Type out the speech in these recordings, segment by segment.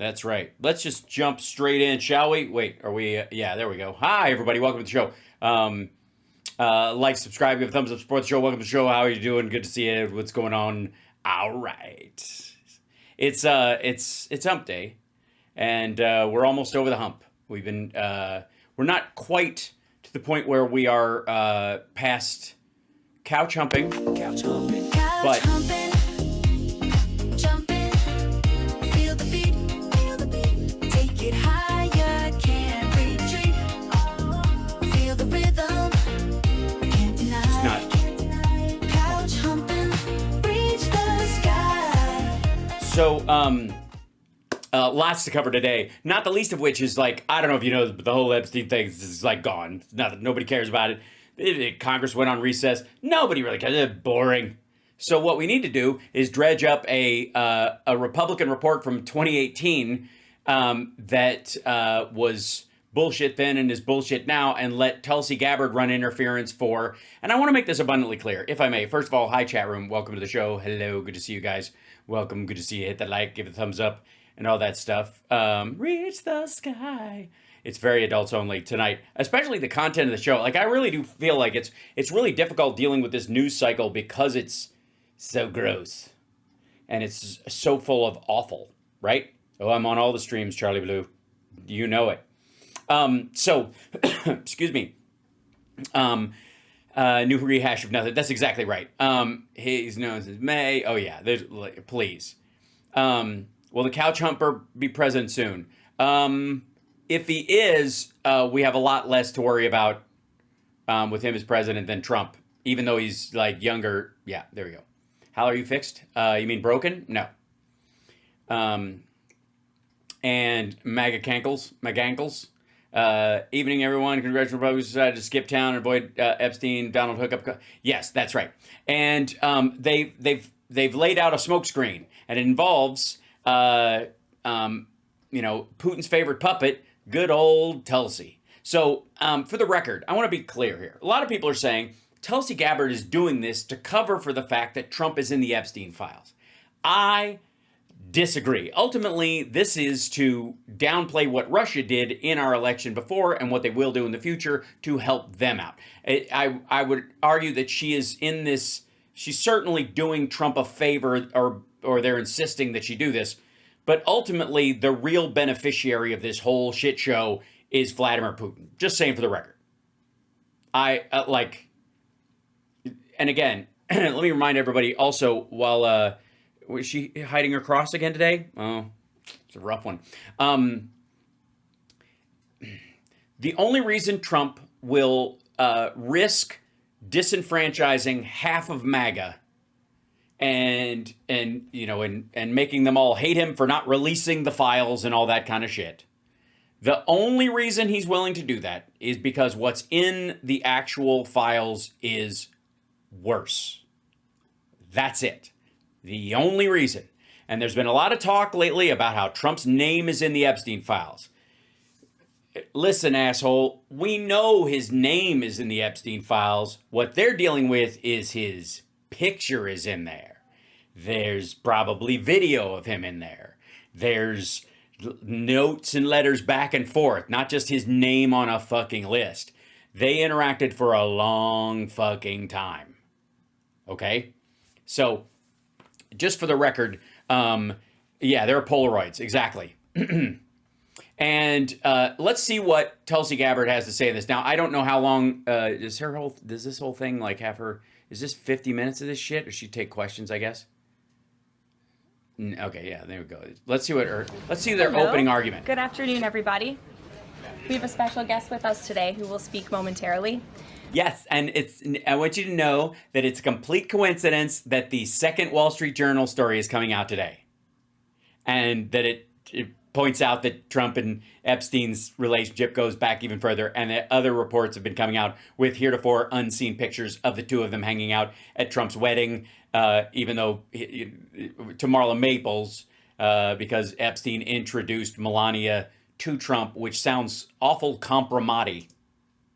That's right. Let's just jump straight in, shall we? Wait, are we? Yeah, there we go. Hi, everybody. Welcome to the show. Like, subscribe, give a thumbs up, support the show. Welcome to the show. How are you doing? Good to see you. What's going on? All right. It's hump day, and we're almost over the hump. We've been we're not quite to the point where we are past couch humping, but jumping, feel the beat, take it higher, can't retreat, feel the rhythm, can't deny, it's not. couch humping, reach the sky. So, lots to cover today. Not the least of which is, like, I don't know if you know, but the whole Epstein thing is like gone. Nothing. Nobody cares about it. Congress went on recess. Nobody really cares. It's boring. So what we need to do is dredge up a Republican report from 2018 that was bullshit then and is bullshit now, and let Tulsi Gabbard run interference for. And I want to make this abundantly clear, if I may. First of all, hi chat room. Welcome to the show. Hello. Good to see you guys. Welcome. Good to see you. Hit the like, give it a thumbs up, and all that stuff. Reach the sky. It's very adults only tonight, especially the content of the show. Like, I really do feel like it's really difficult dealing with this news cycle because it's so gross and it's so full of awful, right? Oh, I'm on all the streams, Charlie Blue. You know it. So, excuse me. New rehash of nothing. That's exactly right. He's known as May. Oh yeah, there's, please. Will the couch humper be present soon? If he is, we have a lot less to worry about with him as president than Trump, even though he's like younger. Yeah, there we go. How are you fixed? You mean broken? No. And MAGAnkles. Evening, everyone. Congressional Republicans decided to skip town and avoid Epstein, Donald hookup. Yes, that's right. And they've laid out a smokescreen, and it involves Putin's favorite puppet, good old Tulsi. So for the record, I want to be clear here. A lot of people are saying Tulsi Gabbard is doing this to cover for the fact that Trump is in the Epstein files. I disagree. Ultimately, this is to downplay what Russia did in our election before and what they will do in the future to help them out. I would argue that she is in this, she's certainly doing Trump a favor, or they're insisting that she do this. But ultimately, the real beneficiary of this whole shit show is Vladimir Putin. Just saying for the record. And again, let me remind everybody also, while, was she hiding her cross again today? Oh, it's a rough one. The only reason Trump will risk disenfranchising half of MAGA and making them all hate him for not releasing the files and all that kind of shit. The only reason he's willing to do that is because what's in the actual files is worse. That's it. The only reason. And there's been a lot of talk lately about how Trump's name is in the Epstein files. Listen, asshole, we know his name is in the Epstein files. What they're dealing with is his picture is in there. There's probably video of him in there. There's notes and letters back and forth, not just his name on a fucking list. They interacted for a long fucking time. Okay? So, just for the record, yeah, there are Polaroids, exactly. And let's see what Tulsi Gabbard has to say of this. Now, I don't know how long does this whole thing like have her? Is this 50 minutes of this shit, or she take questions? I guess. Okay, yeah, there we go. Let's see their Hello. Opening argument. Good afternoon, everybody. We have a special guest with us today who will speak momentarily. Yes, and I want you to know that it's a complete coincidence that the second Wall Street Journal story is coming out today. And that it points out that Trump and Epstein's relationship goes back even further, and that other reports have been coming out with heretofore unseen pictures of the two of them hanging out at Trump's wedding, even though to Marla Maples, because Epstein introduced Melania to Trump, which sounds awful compromise.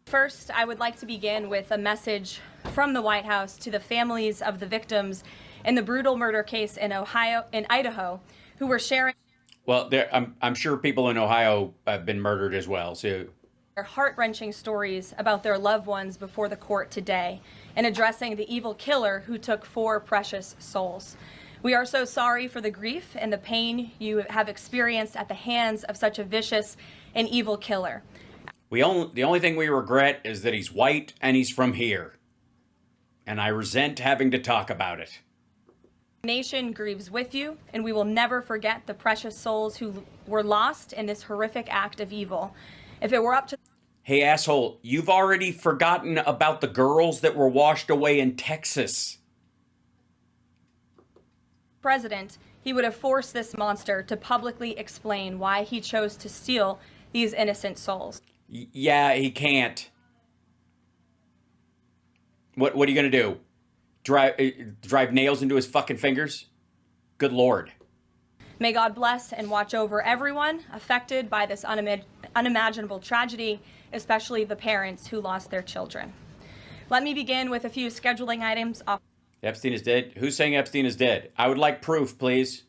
First, I would like to begin with a message from the White House to the families of the victims in the brutal murder case in Idaho, who were sharing. Well, I'm sure people in Ohio have been murdered as well. So Their heart-wrenching stories about their loved ones before the court today and addressing the evil killer who took 4 precious souls. We are so sorry for the grief and the pain you have experienced at the hands of such a vicious and evil killer. the only thing we regret is that he's white and he's from here. And I resent having to talk about it. The nation grieves with you, and we will never forget the precious souls who were lost in this horrific act of evil. If it were up to Hey, asshole, you've already forgotten about the girls that were washed away in Texas. the president, he would have forced this monster to publicly explain why he chose to steal these innocent souls. Yeah, he can't. What are you gonna do? Drive nails into his fucking fingers? Good Lord. May God bless and watch over everyone affected by this unimaginable tragedy, especially the parents who lost their children. Let me begin with a few scheduling items off Epstein is dead? Who's saying Epstein is dead? I would like proof, please.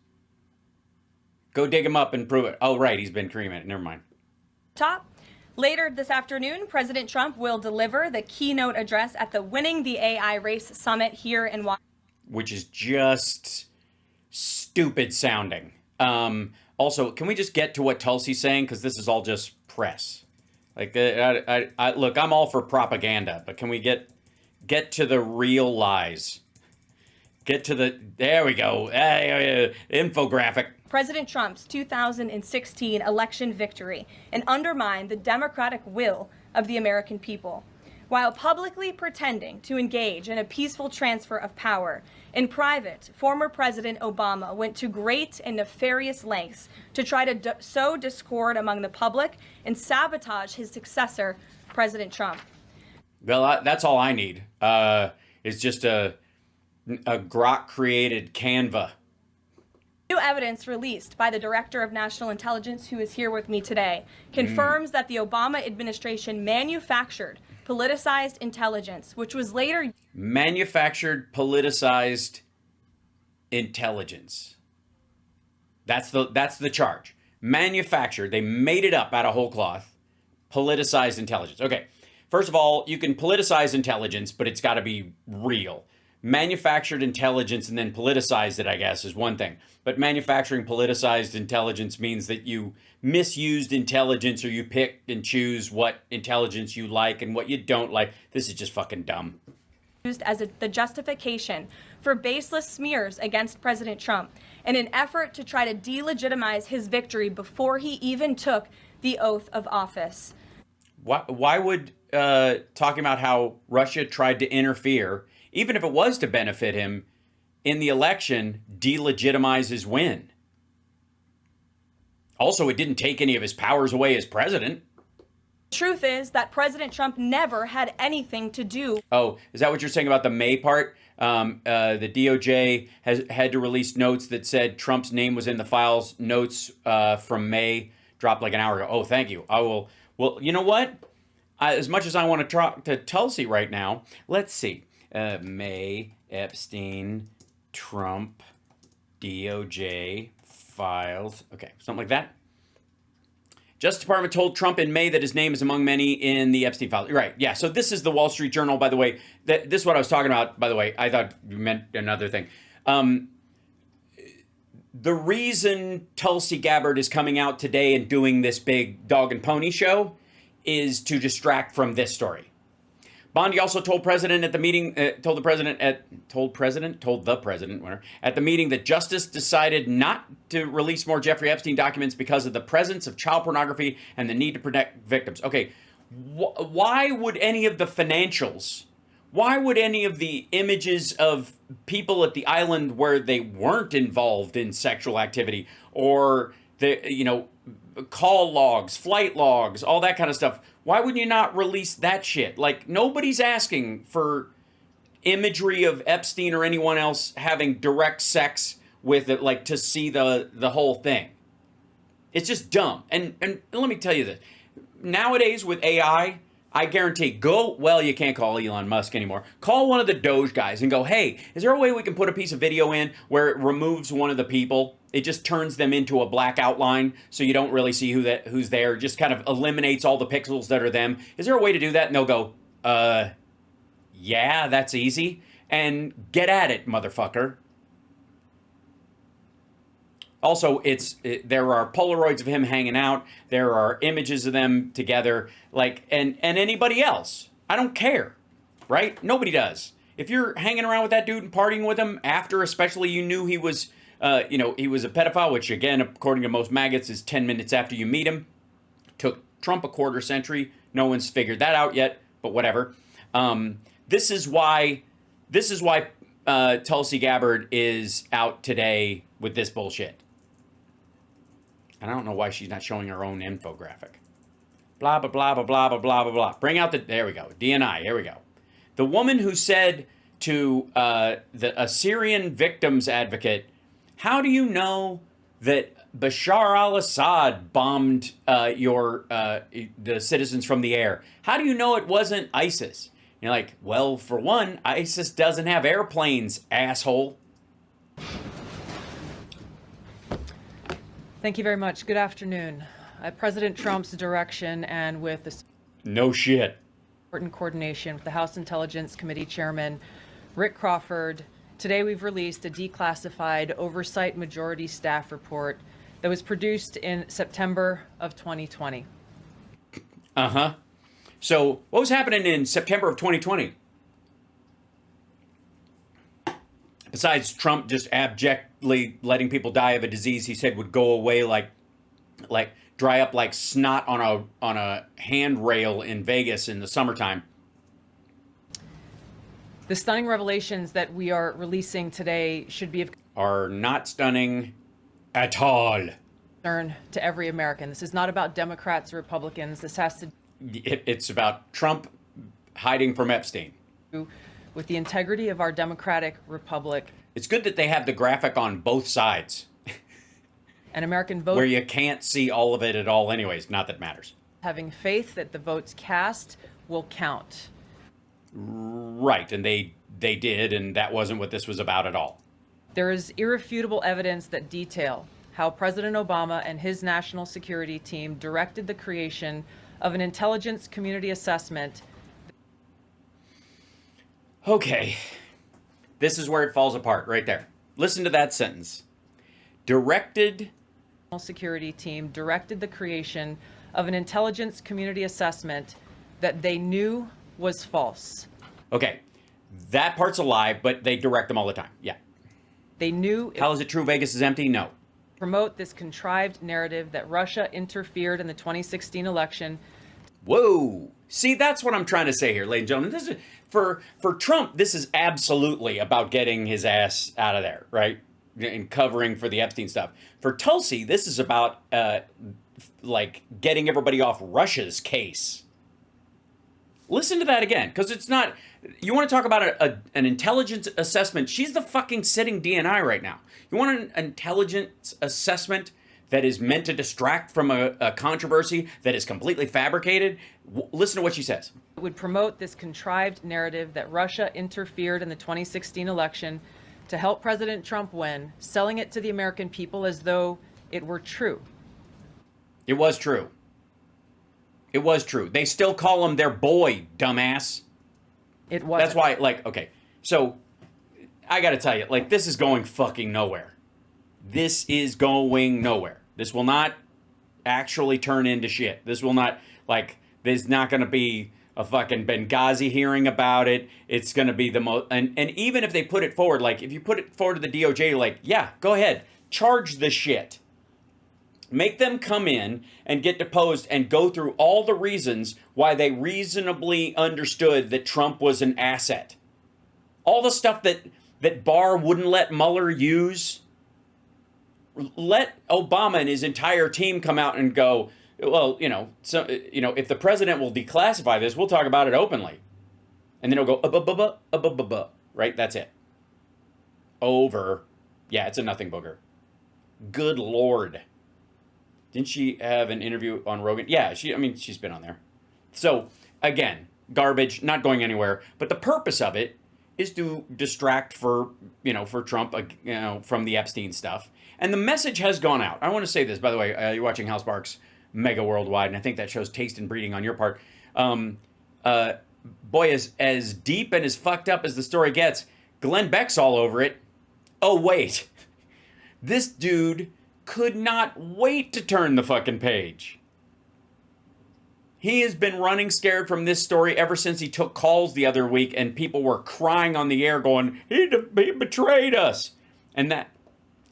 Go dig him up and prove it. Oh, right, he's been cremated. Never mind. top. Later this afternoon, President Trump will deliver the keynote address at the Winning the AI Race Summit here in Washington. Which is just stupid sounding. Also, can we just get to what Tulsi's saying? Because this is all just press. Like, look, I'm all for propaganda, but can we get to the real lies? Get to the, there we go, infographic. President Trump's 2016 election victory and undermine the democratic will of the American people. While publicly pretending to engage in a peaceful transfer of power, in private, former President Obama went to great and nefarious lengths to try to sow discord among the public and sabotage his successor, President Trump. Well, that's all I need. Is just a Grok-created Canva. New evidence released by the Director of National Intelligence, who is here with me today, confirms that the Obama administration manufactured politicized intelligence, which was later Manufactured politicized intelligence. That's the charge. Manufactured. They made it up out of whole cloth. Politicized intelligence. Okay. First of all, you can politicize intelligence, but it's got to be real. Manufactured intelligence and then politicized it, I guess, is one thing. But manufacturing politicized intelligence means that you misused intelligence, or you pick and choose what intelligence you like and what you don't like. This is just fucking dumb. used as the justification for baseless smears against President Trump in an effort to try to delegitimize his victory before he even took the oath of office. Why would talking about how Russia tried to interfere, even if it was to benefit him in the election, delegitimize his win? Also, it didn't take any of his powers away as president. The truth is that President Trump never had anything to do. Oh, is that what you're saying about the May part? The DOJ has had to release notes that said Trump's name was in the files. Notes from May dropped like an hour ago. Oh, thank you. I will. Well, you know what? As much as I want to talk to Tulsi right now, let's see. May, Epstein, Trump, DOJ, files. Okay, something like that. Justice Department told Trump in May that his name is among many in the Epstein files. Right, yeah. So this is the Wall Street Journal, by the way. This is what I was talking about, by the way. I thought you meant another thing. The reason Tulsi Gabbard is coming out today and doing this big dog and pony show is to distract from this story. Bondi also told the president at the meeting at the meeting that justice decided not to release more Jeffrey Epstein documents because of the presence of child pornography and the need to protect victims. Okay, why would any of the financials, why would any of the images of people at the island where they weren't involved in sexual activity, or the call logs, flight logs, all that kind of stuff, why would you not release that shit? Like, nobody's asking for imagery of Epstein or anyone else having direct sex with it, like, to see the whole thing. It's just dumb. And let me tell you this. Nowadays with AI, I guarantee, well, you can't call Elon Musk anymore. Call one of the Doge guys and go, hey, is there a way we can put a piece of video in where it removes one of the people? It just turns them into a black outline, so you don't really see who's there. Just kind of eliminates all the pixels that are them. Is there a way to do that? And they'll go, yeah, that's easy. And get at it, motherfucker. Also, there are Polaroids of him hanging out. There are images of them together, like, and anybody else. I don't care, right? Nobody does. If you're hanging around with that dude and partying with him after, especially you knew he was, he was a pedophile, which again, according to most maggots, is 10 minutes after you meet him. Took Trump a quarter century. No one's figured that out yet, but whatever. This is why Tulsi Gabbard is out today with this bullshit. And I don't know why she's not showing her own infographic. Blah, blah, blah, blah, blah, blah, blah, blah, blah. Bring out there we go. DNI, here we go. The woman who said to a Syrian victims advocate, how do you know that Bashar al-Assad bombed the citizens from the air? How do you know it wasn't ISIS? You're like, well, for one, ISIS doesn't have airplanes, asshole. Thank you very much. Good afternoon. At President Trump's direction and with the No shit. important coordination with the House Intelligence Committee Chairman Rick Crawford, today we've released a declassified oversight majority staff report that was produced in September of 2020. Uh-huh. So what was happening in September of 2020? Besides Trump just abjectly letting people die of a disease he said would go away like dry up like snot on a handrail in Vegas in the summertime. The stunning revelations that we are releasing today should be of Are not stunning at all. concern to every American. This is not about Democrats or Republicans. This has to It's about Trump hiding from Epstein. do with the integrity of our democratic republic It's good that they have the graphic on both sides and American where voters you can't see all of it at all anyways. Not that it matters. having faith that the votes cast will count. Right, and they did, and that wasn't what this was about at all. There is irrefutable evidence that detail how President Obama and his national security team directed the creation of an intelligence community assessment. Okay, this is where it falls apart right there. Listen to that sentence. Directed. Security team directed the creation of an intelligence community assessment that they knew was false. Okay, that part's a lie, but they direct them all the time. Yeah. They knew it How is it true Vegas is empty? No. would promote this contrived narrative that Russia interfered in the 2016 election. Whoa. See, that's what I'm trying to say here, ladies and gentlemen. This is for Trump, this is absolutely about getting his ass out of there, right? And covering for the Epstein stuff. For Tulsi, this is about getting everybody off Russia's case. Listen to that again, because it's not. You want to talk about an intelligence assessment? She's the fucking sitting DNI right now. You want an intelligence assessment that is meant to distract from a controversy that is completely fabricated? Listen to what she says. It would promote this contrived narrative that Russia interfered in the 2016 election to help President Trump win, selling it to the American people as though it were true. It was true. It was true. They still call him their boy, dumbass. It wasn't. That's why, okay, so I gotta tell you, this is going fucking nowhere. This is going nowhere. This will not actually turn into shit. This will not, there's not gonna be a fucking Benghazi hearing about it. It's gonna be the most, and even if they put it forward, if you put it forward to the DOJ, yeah, go ahead, charge the shit. Make them come in and get deposed and go through all the reasons why they reasonably understood that Trump was an asset. All the stuff that Barr wouldn't let Mueller use. Let Obama and his entire team come out and go, well, if the president will declassify this, we'll talk about it openly. And then he'll go, right? That's it. Over. Yeah, it's a nothing booger. Good Lord. Didn't she have an interview on Rogan? Yeah, she's been on there. So, again, garbage, not going anywhere. But the purpose of it is to distract for Trump, from the Epstein stuff. And the message has gone out. I want to say this, by the way, you're watching Hal Sparks Mega Worldwide, and I think that shows taste and breeding on your part. Boy, as deep and as fucked up as the story gets, Glenn Beck's all over it. Oh, wait. This dude could not wait to turn the fucking page. He has been running scared from this story ever since he took calls the other week and people were crying on the air going, he betrayed us. And that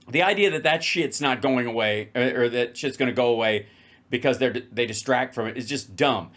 the idea that shit's not going away, or that shit's going to go away because they distract from it, is just dumb.